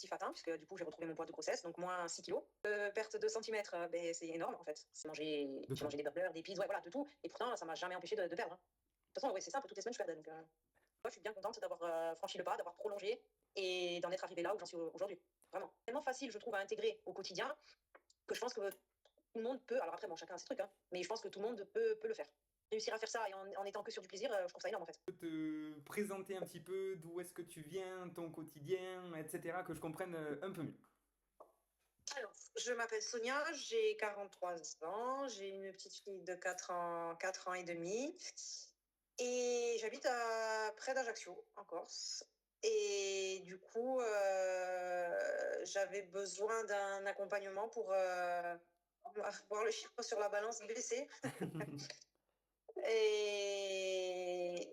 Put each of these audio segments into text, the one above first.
objectif atteint, puisque du coup, j'ai retrouvé mon poids de grossesse, donc moins 6 kilos. Perte de centimètres, c'est énorme en fait. J'ai mangé des burgers, des pizzas, ouais, voilà, de tout. Et pourtant, ça m'a jamais empêché de perdre. De toute façon, ouais, c'est simple, toutes les semaines, je perdais. Donc, moi, je suis bien contente d'avoir franchi le pas, d'avoir prolongé et d'en être arrivée là où j'en suis aujourd'hui. Vraiment. Tellement facile, je trouve, à intégrer au quotidien que je pense que tout le monde peut. Alors après, bon, chacun a ses trucs, hein, mais je pense que tout le monde peut le faire. Réussir à faire ça et en étant que sur du plaisir, je trouve ça énorme en fait. Te présenter un petit peu d'où est-ce que tu viens, ton quotidien, etc., que je comprenne un peu mieux. Alors, je m'appelle Sonia, j'ai 43 ans, j'ai une petite fille de 4 ans et demi, et j'habite près d'Ajaccio, en Corse. Et du coup, j'avais besoin d'un accompagnement pour voir le chiffre sur la balance baisser. Et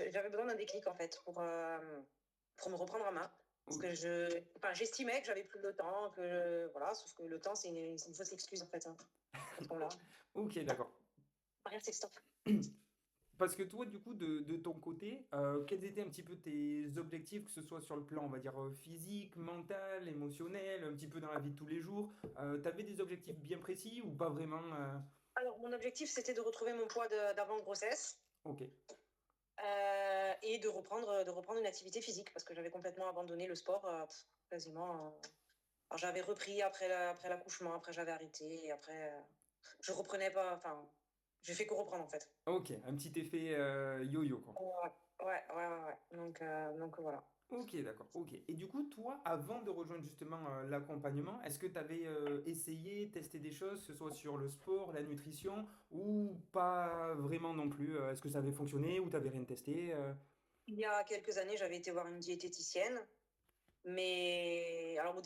j'avais besoin d'un déclic en fait pour me reprendre en main. Parce Ok, que j'estimais que j'avais plus le temps, voilà, sauf que le temps, c'est une fausse excuse en fait, hein, à ce moment-là. ok, d'accord. Rien, c'est stop. Parce que toi, du coup, de ton côté, quels étaient un petit peu tes objectifs, que ce soit sur le plan, on va dire, physique, mental, émotionnel, un petit peu dans la vie de tous les jours? T'avais des objectifs bien précis ou pas vraiment Alors, mon objectif, c'était de retrouver mon poids d'avant grossesse Ok, et de reprendre une activité physique parce que j'avais complètement abandonné le sport quasiment. Alors, j'avais repris après l'accouchement, après j'avais arrêté et après, je reprenais pas. Enfin, j'ai fait que reprendre en fait. ok, un petit effet yo-yo, quoi. Ouais, ouais. Donc voilà. Ok, d'accord, ok. Et du coup, toi, avant de rejoindre justement l'accompagnement, est-ce que tu avais essayé, testé des choses, que ce soit sur le sport, la nutrition, ou pas vraiment non plus? Est-ce que ça avait fonctionné ou tu n'avais rien testé Il y a quelques années, j'avais été voir une diététicienne, mais alors oui,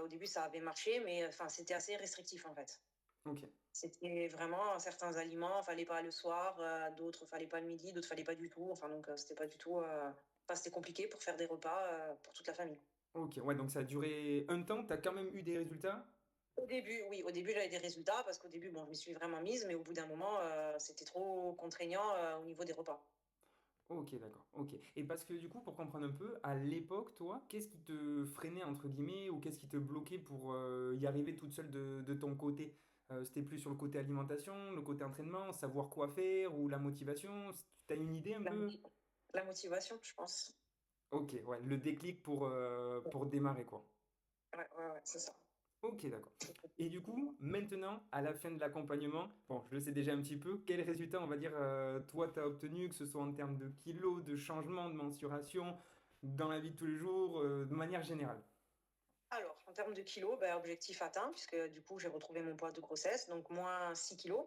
au début ça avait marché, mais enfin c'était assez restrictif en fait. Ok. C'était vraiment certains aliments, fallait pas le soir, d'autres fallait pas le midi, d'autres fallait pas du tout. Enfin donc c'était pas du tout. Enfin c'était compliqué pour faire des repas pour toute la famille. Ok, ouais, donc ça a duré un temps, tu as quand même eu des résultats? Au début, oui, au début j'avais des résultats parce qu'au début bon je m'y suis vraiment mise, mais au bout d'un moment c'était trop contraignant au niveau des repas. Ok, d'accord, ok. Et parce que du coup, pour comprendre un peu, à l'époque, toi, qu'est-ce qui te freinait, entre guillemets, ou qu'est-ce qui te bloquait pour y arriver toute seule de ton côté? C'était plus sur le côté alimentation, le côté entraînement, savoir quoi faire, ou la motivation? T'as une idée un La, peu? moti- la motivation, je pense. Ok, ouais, le déclic pour démarrer, quoi. Ouais, c'est ça. Ok, d'accord. Et du coup, maintenant, à la fin de l'accompagnement, bon, je le sais déjà un petit peu, quel résultat, on va dire, toi, tu as obtenu, que ce soit en termes de kilos, de changement, de mensuration, dans la vie de tous les jours, de manière générale? Alors, en termes de kilos, ben, objectif atteint, puisque du coup, j'ai retrouvé mon poids de grossesse, donc moins 6 kilos.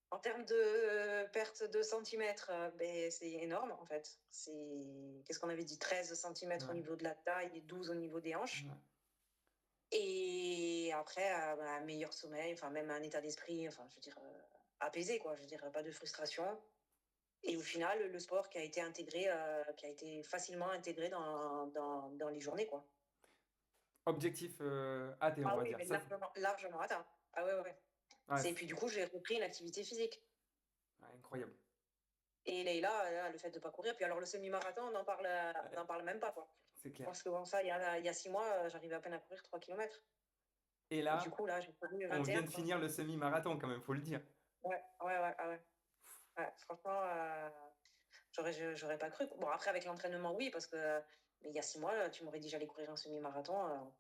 En termes de perte de centimètres, ben, c'est énorme, en fait. Qu'est-ce qu'on avait dit? 13 centimètres au Ouais, niveau de la taille et 12 au niveau des hanches. ouais. Et après, ben, un meilleur sommeil, enfin, même un état d'esprit, enfin, je veux dire, apaisé, quoi. Je veux dire, pas de frustration. Et au final, le sport qui a été facilement intégré dans les journées, quoi. Objectif atteint, on Ah va oui, dire. mais Ça, largement atteint. Ah ouais. ouais, Et puis du coup, j'ai repris une activité physique. ouais, incroyable. Et Leïla, le fait de ne pas courir, puis alors le semi-marathon, on n'en Ouais, parle même pas, quoi. c'est clair. Parce que bon, ça, il y a 6 mois, j'arrivais à peine à courir 3 kilomètres. Et Et du là, coup, là, j'ai couru on vient 21, de quoi. finir le semi-marathon, quand même, faut le dire. Ouais. Franchement, j'aurais pas cru. Bon, après, avec l'entraînement, oui, parce que mais il y a 6 mois, tu m'aurais dit j'allais courir un semi-marathon,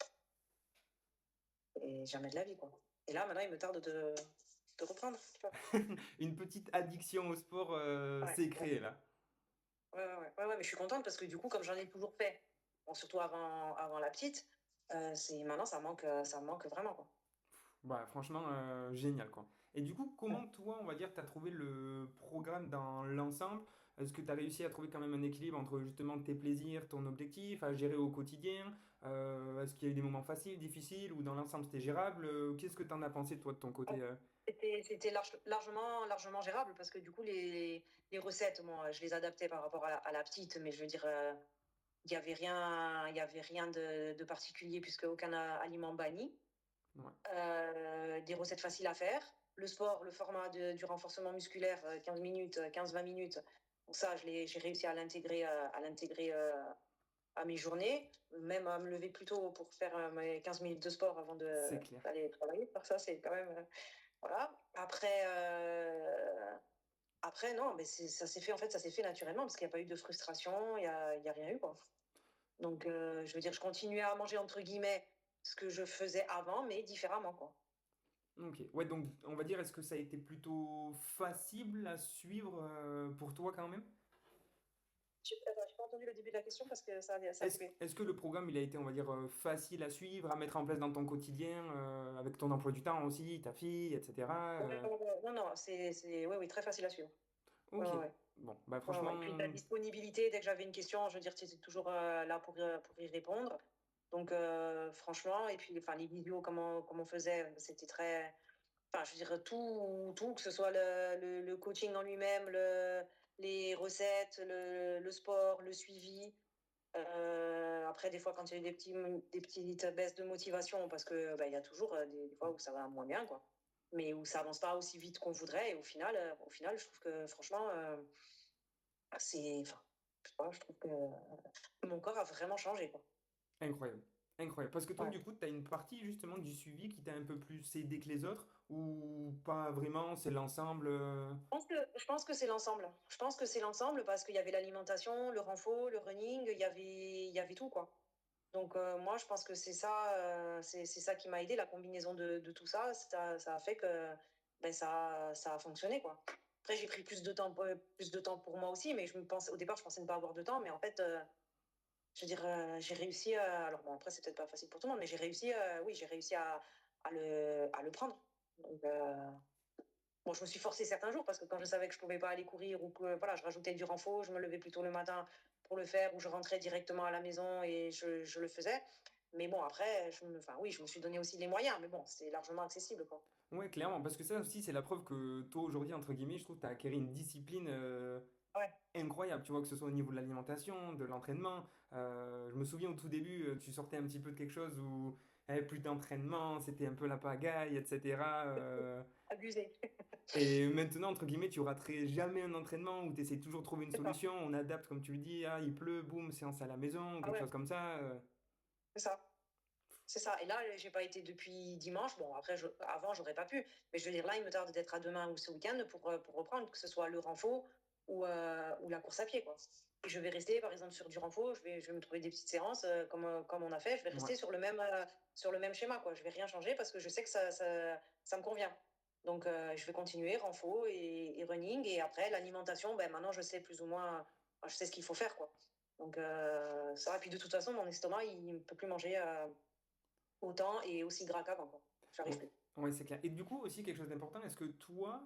et jamais de la vie, quoi. Et là, maintenant, il me tarde de reprendre, tu vois. Une petite addiction au sport Ouais, s'est ouais. créée, là. Mais je suis contente parce que du coup, comme j'en ai toujours fait, bon, surtout avant la petite, maintenant ça me manque vraiment, quoi. Bah, franchement, génial, quoi. Et du coup, Ouais. comment toi, on va dire, tu as trouvé le programme dans l'ensemble? Est-ce que tu as réussi à trouver quand même un équilibre entre justement tes plaisirs, ton objectif, à gérer au quotidien? Est-ce qu'il y a eu des moments faciles, difficiles, ou dans l'ensemble c'était gérable? Qu'est-ce que tu en as pensé, toi, de ton côté? C'était largement gérable parce que du coup, les recettes, moi, je les adaptais par rapport à la petite, mais je veux dire, il y avait rien de particulier puisque aucun aliment banni. Ouais. Des recettes faciles à faire. Le sport, le format du renforcement musculaire, 15 minutes, 15-20 minutes. Donc ça, j'ai réussi à l'intégrer à mes journées, même à me lever plus tôt pour faire mes 15 minutes de sport avant C'est clair. d'aller travailler. Donc ça, c'est quand même, voilà. Après, non, mais ça s'est fait, en fait, ça s'est fait naturellement parce qu'il n'y a pas eu de frustration, il y a rien eu, quoi. Donc, je veux dire, je continuais à manger, entre guillemets, ce que je faisais avant, mais différemment, quoi. Ok. Ouais, donc on va dire, est-ce que ça a été plutôt facile à suivre pour toi quand même? J'ai pas entendu le début de la question parce que ça a Est-ce, coupé. est-ce que le programme il a été, on va dire, facile à suivre, à mettre en place dans ton quotidien, avec ton emploi du temps aussi, ta fille, etc. Ouais, ouais, ouais. Non, non, oui, oui, très facile à suivre. Ouais, Ok. ouais, ouais. Bon, bah Ouais, franchement, ouais. Puis ta disponibilité, dès que j'avais une question, je veux dire, tu étais toujours là pour y répondre. Donc, franchement, et puis, enfin, les vidéos, comment on faisait, c'était très. Enfin, je veux dire, tout, que ce soit le coaching en lui-même, les recettes, le sport, le suivi. Après, des fois, quand il y a eu des petites baisses de motivation, parce que bah, il y a toujours des fois où ça va moins bien, quoi. Mais où ça avance pas aussi vite qu'on voudrait. Et au final, je trouve que franchement, enfin, je sais pas, je trouve que mon corps a vraiment changé, quoi. incroyable. Incroyable. Parce que toi, Ouais. du coup, tu as une partie justement du suivi qui t'a un peu plus aidé que les autres, ou pas vraiment, c'est l'ensemble. Je pense que c'est l'ensemble. Je pense que c'est l'ensemble parce qu'il y avait l'alimentation, le renfort, le running, il y avait tout, quoi. Donc, moi, je pense que c'est ça, c'est ça qui m'a aidé, la combinaison de tout ça. Ça a fait que ben, ça a fonctionné, quoi. Après, j'ai pris plus de temps pour moi aussi, mais au départ, je pensais ne pas avoir de temps, mais en fait, je veux dire, j'ai réussi alors bon, après, c'est peut-être pas facile pour tout le monde, mais oui, j'ai réussi à le prendre. Donc, bon, je me suis forcée certains jours parce que quand je savais que je pouvais pas aller courir ou que voilà, je rajoutais du renfort, je me levais plus tôt le matin pour le faire ou je rentrais directement à la maison et je le faisais. Mais bon, après, enfin, oui, je me suis donné aussi les moyens, mais bon, c'est largement accessible, quoi. Ouais, clairement, parce que ça aussi, c'est la preuve que toi, aujourd'hui, entre guillemets, je trouve que tu as acquis une discipline Ouais, incroyable, tu vois, que ce soit au niveau de l'alimentation, de l'entraînement. Je me souviens au tout début, tu sortais un petit peu de quelque chose où il n'y avait plus d'entraînement, c'était un peu la pagaille, etc. abusé. Et maintenant, entre guillemets, tu raterais jamais un entraînement où tu essaies toujours de trouver une C'est ça. solution, on adapte, comme tu le dis, ah, il pleut, boum, séance à la maison, Ah quelque ouais, chose comme ça. c'est ça. C'est ça. Et là, j'ai pas été depuis dimanche. Bon, après, avant, j'aurais pas pu. Mais je veux dire, là, il me tarde d'être à demain ou ce week-end pour reprendre, que ce soit le renfort ou la course à pied, quoi. Et je vais rester, par exemple, sur du renfort. Je vais me trouver des petites séances comme on a fait. Je vais Ouais. rester sur le même schéma, quoi. Je vais rien changer parce que je sais que ça me convient. Donc, je vais continuer renfort et running. Et après, l'alimentation, ben, maintenant, je sais plus ou moins, je sais ce qu'il faut faire, quoi. Donc, ça va. Puis de toute façon, mon estomac, il ne peut plus manger autant et aussi gras qu'avant, quoi. J'arrive Ouais, plus. ouais, c'est clair. Et du coup, aussi quelque chose d'important, est-ce que toi,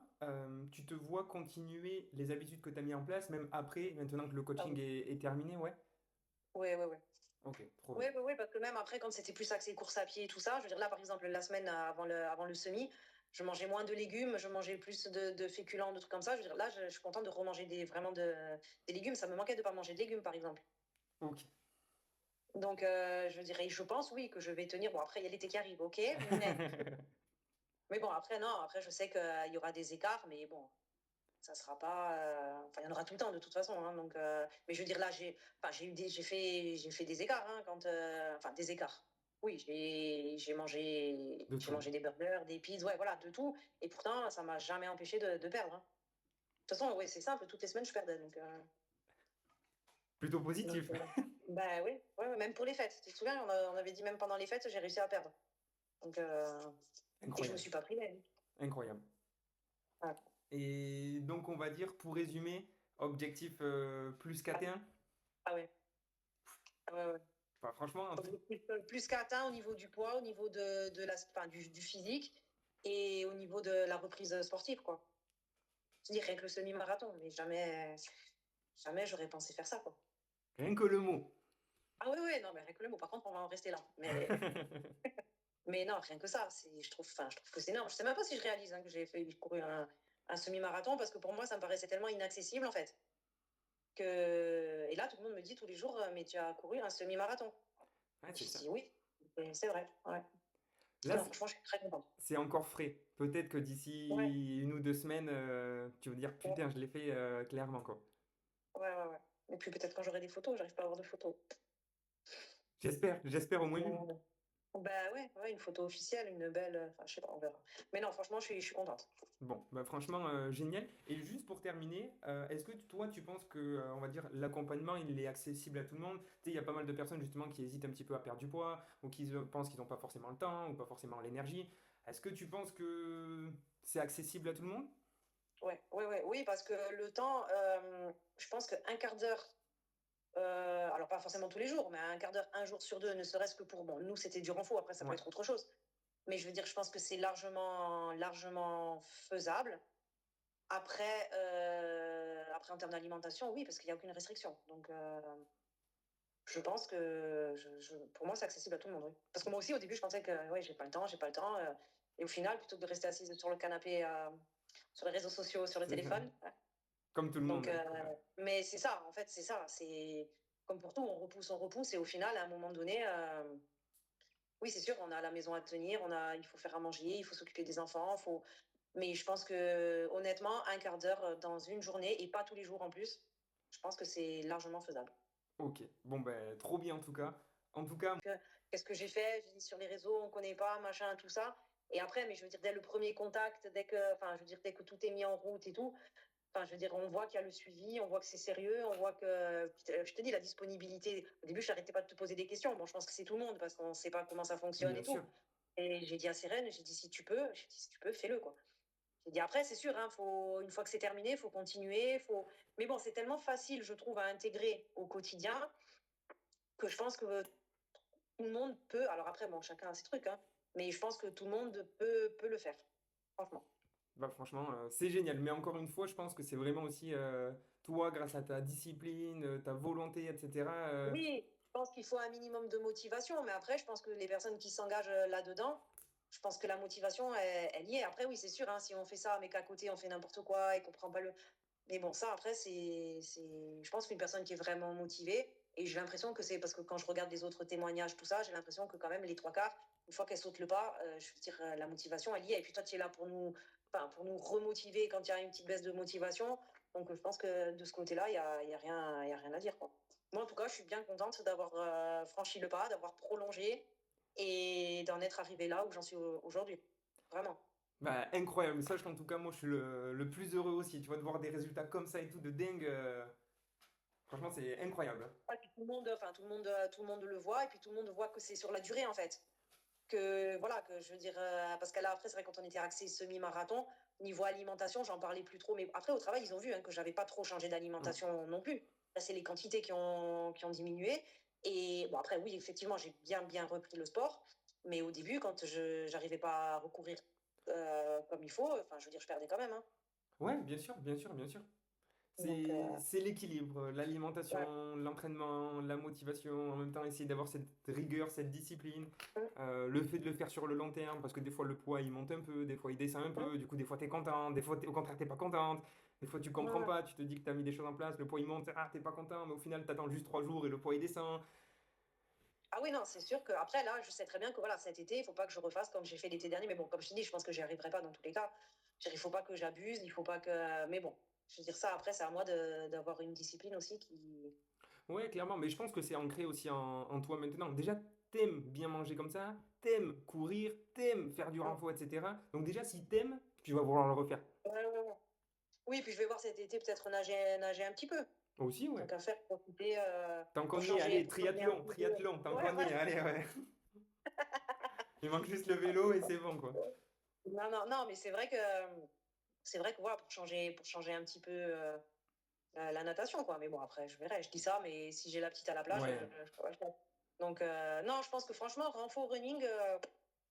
tu te vois continuer les habitudes que tu as mis en place, même après, maintenant que le Ah coaching oui. est terminé, ouais? Ouais, ouais, ouais. Ok, trop bien. Ouais, ouais, ouais, parce que même après, quand c'était plus axé course à pied et tout ça, je veux dire, là, par exemple, la semaine avant le semi, je mangeais moins de légumes, je mangeais plus de féculents, de trucs comme ça. Je veux dire, là, je suis contente de remanger des légumes. Ça me manquait de pas manger de légumes, par exemple. Ok. Donc, je dirais, je pense, oui, que je vais tenir. Bon, après, il y a l'été qui arrive, ok, mais bon, après, non, après, je sais qu'il y aura des écarts, mais bon, ça sera pas enfin il y en aura tout le temps de toute façon, hein, donc mais je veux dire là j'ai fait des écarts, hein, quand enfin des écarts, oui, De j'ai tout. mangé des burgers, des pizzas, ouais, voilà, de tout, et pourtant ça m'a jamais empêché de perdre, hein. De toute façon, ouais, c'est simple, toutes les semaines je perdais, Plutôt donc positif. bah oui, ouais, ouais, même pour les fêtes, tu te souviens, on avait dit même pendant les fêtes j'ai réussi à perdre, donc et je me Incroyable. suis pas privée, Incroyable. hein. Et donc, on va dire, pour résumer, objectif plus Ah, KT1. ah ouais, ah ouais, ouais. Enfin, franchement, Plus qu'atteint au niveau du poids, au niveau enfin, du physique et au niveau de la reprise sportive, quoi. Je dis rien que le semi-marathon, mais jamais j'aurais pensé faire ça, quoi. rien que le mot. Ah oui, oui, non, mais rien que le mot. Par contre, on va en rester là. Mais non, rien que ça, enfin, je trouve que c'est énorme. Je sais même pas si je réalise hein, que j'ai couru un semi-marathon parce que pour moi, ça me paraissait tellement inaccessible, en fait. Et là, tout le monde me dit tous les jours, mais tu as couru un semi-marathon. Ouais, Je c'est ça. dis oui, et c'est vrai. Ouais. Là, Non, franchement, je suis très contente. c'est encore frais. Peut-être que Ouais. d'ici 1 ou 2 semaines, tu vas dire, putain, je l'ai fait clairement, quoi. Ouais, ouais, ouais. Et puis peut-être quand j'aurai des photos, j'arrive pas à avoir de photos. J'espère au moins une. Euh, Bah ouais, ouais, une photo officielle, une belle. Enfin, je sais pas, on verra. Mais non, franchement, je suis contente. Bon, bah franchement, génial. Et juste pour terminer, est-ce que toi, tu penses que, on va dire, l'accompagnement, il est accessible à tout le monde? Tu sais, il y a pas mal de personnes justement qui hésitent un petit peu à perdre du poids, ou pensent qu'ils n'ont pas forcément le temps, ou pas forcément l'énergie. Est-ce que tu penses que c'est accessible à tout le monde? Ouais, ouais, ouais, oui, parce que le temps, je pense qu'un quart d'heure, alors pas forcément tous les jours, mais un quart d'heure, un jour sur deux, ne serait-ce que pour, bon, nous c'était du renfort, après ça peut Ouais, être autre chose. Mais je veux dire, je pense que c'est largement, largement faisable. Après, après en termes d'alimentation, oui, parce qu'il n'y a aucune restriction. Donc, je pense que pour moi, c'est accessible à tout le monde, oui. Parce que moi aussi, au début, je pensais que ouais, j'ai pas le temps, j'ai pas le temps. Et au final, plutôt que de rester assise sur le canapé, sur les réseaux sociaux, sur le c'est ça. téléphone. Ouais. Comme tout le Donc, monde, hein. Ouais. mais c'est ça, en fait, c'est ça. C'est comme pour tout, on repousse. Et au final, à un moment donné, oui, c'est sûr, on a la maison à tenir, il faut faire à manger, il faut s'occuper des enfants, mais je pense que, honnêtement, un quart d'heure dans une journée, et pas tous les jours en plus, je pense que c'est largement faisable. Ok, bon ben trop bien en tout cas. En tout cas, Qu'est-ce que j'ai fait? J'ai dit sur les réseaux, on connaît pas, machin, tout ça. Et après, mais je veux dire, dès le premier contact, enfin, je veux dire, dès que tout est mis en route et tout, enfin, je veux dire, on voit qu'il y a le suivi, on voit que c'est sérieux, on voit que, je te dis, la disponibilité. Au début, je n'arrêtais pas de te poser des questions. Bon, je pense que c'est tout le monde parce qu'on ne sait pas comment ça fonctionne bien et sûr, tout. Et j'ai dit à Sérène, j'ai dit, si tu peux, fais-le, quoi. J'ai dit, après, c'est sûr, hein, une fois que c'est terminé, il faut continuer. Mais bon, c'est tellement facile, je trouve, à intégrer au quotidien que je pense que tout le monde peut. Alors après, bon, chacun a ses trucs, hein, mais je pense que tout le monde peut le faire, franchement. bah franchement, c'est génial. Mais encore une fois, je pense que c'est vraiment aussi toi, grâce à ta discipline, ta volonté, etc. Oui, je pense qu'il faut un minimum de motivation, mais après, je pense que les personnes qui s'engagent là-dedans, je pense que la motivation, elle y est. Après, oui, c'est sûr, hein, si on fait ça, mais qu'à côté, on fait n'importe quoi et qu'on prend pas le. Mais bon, ça, après, je pense qu'une personne qui est vraiment motivée, et j'ai l'impression que c'est parce que quand je regarde les autres témoignages, tout ça, j'ai l'impression que quand même les trois quarts, une fois qu'elle saute le pas, je veux dire, la motivation, elle y est. Et puis toi, tu es là pour nous, enfin, pour nous remotiver quand il y a une petite baisse de motivation. Donc, je pense que de ce côté-là, il y a rien à dire, quoi. Moi, en tout cas, je suis bien contente d'avoir franchi le pas, d'avoir prolongé et d'en être arrivée là où j'en suis aujourd'hui. Vraiment. Bah incroyable. Sache qu'en tout cas, moi, je suis le plus heureux aussi. Tu vois, de voir des résultats comme ça et tout de dingue. Franchement, c'est incroyable, hein. Et puis tout le monde, enfin, tout le monde le voit et puis tout le monde voit que c'est sur la durée, en fait. Que voilà, que je veux dire, parce que là, après, c'est vrai, quand on était axé semi-marathon, niveau alimentation, j'en parlais plus trop. Mais après, au travail, ils ont vu hein, que j'avais pas trop changé Mm. d'alimentation non plus. Là, c'est les quantités qui ont diminué. Et bon, après, oui, effectivement, j'ai bien repris le sport. Mais au début, quand je n'arrivais pas à recourir comme il faut, enfin, je veux dire, je perdais quand même. Hein. Ouais, bien sûr, bien sûr, bien sûr. Donc, C'est l'équilibre, ouais. l'alimentation, l'entraînement, la motivation, en même temps essayer d'avoir cette rigueur, cette discipline, le fait de le faire sur le long terme, parce que des fois le poids il monte un peu, des fois il descend un peu, du coup des fois t'es content, des fois au contraire t'es pas contente, des fois tu comprends Ouais. pas, tu te dis que t'as mis des choses en place, le poids il monte, ah t'es pas content, mais au final t'attends juste 3 jours et le poids il descend. Ah oui, non, c'est sûr que après là, je sais très bien que voilà, cet été, il faut pas que je refasse comme j'ai fait l'été dernier. Mais bon, comme je te dis, je pense que j'y arriverai pas dans tous les cas. Il faut pas que j'abuse, il faut pas que. Mais bon, je veux dire ça. Après, c'est à moi d'avoir une discipline aussi qui. Ouais, clairement, mais je pense que c'est ancré aussi en toi maintenant. Déjà, t'aimes bien manger comme ça, t'aimes courir, t'aimes faire du Ouais, renfort, etc. Donc déjà, si t'aimes, tu vas vouloir le refaire. ouais, ouais. Oui, puis je vais voir cet été peut-être nager un petit peu. Aussi, ouais. Tant qu'à faire, profiter Tant qu'on y est, allez, pour changer un triathlon, peu de. triathlon, tant Ouais, qu'on y ouais. est, allez, ouais. Il manque juste le vélo et c'est bon, quoi. Non, non, non, mais c'est vrai que voilà, pour changer un petit peu la natation, quoi. Mais bon, après, je verrai. Je dis ça, mais si j'ai la petite à la plage, Ouais, je pourrais le faire. Donc, non, je pense que franchement, renfort running,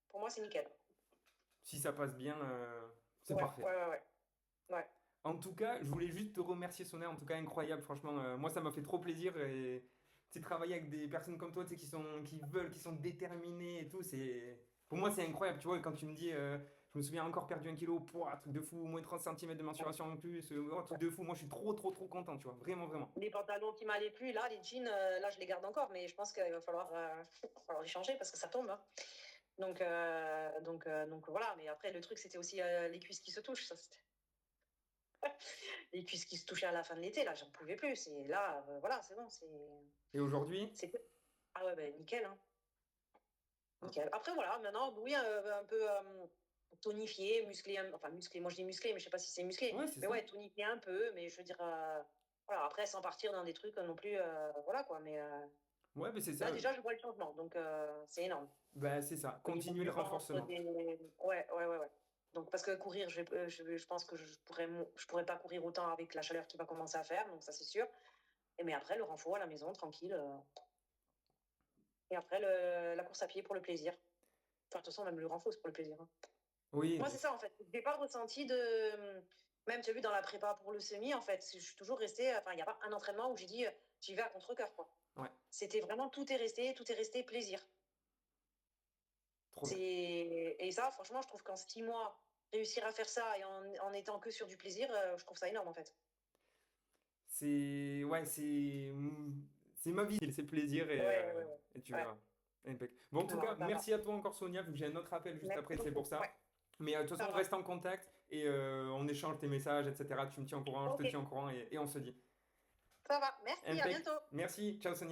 pour moi, c'est nickel. si ça passe bien, c'est Ouais, parfait. ouais, ouais, ouais. Ouais. En tout cas, je voulais juste te remercier, Sonia. En tout cas, incroyable, franchement. Moi, ça m'a fait trop plaisir. Et tu sais, travailler avec des personnes comme toi, tu sais, qui veulent, qui sont déterminées et tout, pour moi, c'est incroyable. Tu vois, quand tu me dis, je me souviens encore perdu 1 kilo, pouah, truc de fou, moins 30 centimètres de mensuration en plus, oh, truc de fou. Moi, je suis trop, trop, trop content, tu vois. Vraiment, vraiment. Les pantalons qui m'allaient plus, là, les jeans, là, je les garde encore, mais je pense qu'il va falloir les changer parce que ça tombe. Hein. Donc voilà. Mais après, le truc, c'était aussi les cuisses qui se touchent. Ça, Et puis ce qui se touchait à la fin de l'été, là, j'en pouvais plus. Et là, voilà, c'est bon, Et aujourd'hui? c'est... Ah ouais, ben nickel, hein, Hein. nickel. Après, voilà, maintenant, oui, un peu tonifié, musclé, enfin musclé, moi je dis musclé, mais je sais pas si c'est musclé. Ouais, c'est Mais ça. ouais, tonifié un peu, mais je veux dire, voilà, après, sans partir dans des trucs non plus, voilà quoi. Mais Ouais, mais c'est là, ça. déjà, je vois le changement, donc c'est énorme. Bah, c'est ça. Au niveau Continuer du le ventre, renforcement. ouais, ouais, ouais, ouais. Donc, parce que courir, je pense que je pourrais pas courir autant avec la chaleur qui va commencer à faire, donc ça, c'est sûr. Et mais après, le renfort à la maison, tranquille. Et après, la course à pied pour le plaisir. Enfin, de toute façon, même le renfort, c'est pour le plaisir, hein. Oui, Moi, c'est ça, en fait. J'ai pas ressenti de. Même, tu as vu, dans la prépa pour le semi, en fait, je suis toujours restée. Enfin, il n'y a pas un entraînement où j'ai dit, j'y vais à contre-cœur, quoi. ouais, C'était vraiment, tout est resté plaisir. trop bien. Et ça, franchement, je trouve qu'en 6 mois, réussir à faire ça et en étant que sur du plaisir, je trouve ça énorme, en fait. C'est ouais, c'est ma vie, c'est plaisir Ouais, ouais, ouais. et tu Ouais. verras. Impec. Bon, en tout Non, cas, ça va. merci à toi encore Sonia, vu que j'ai un autre appel juste Merci après, c'est beaucoup. pour ça. Ouais, Mais de toute ça façon, on va. reste en contact et on échange tes messages, etc. Tu me tiens au courant, je te Ok, tiens au courant et on se dit. ça va. Merci, à Impec. bientôt. Merci, ciao Sonia.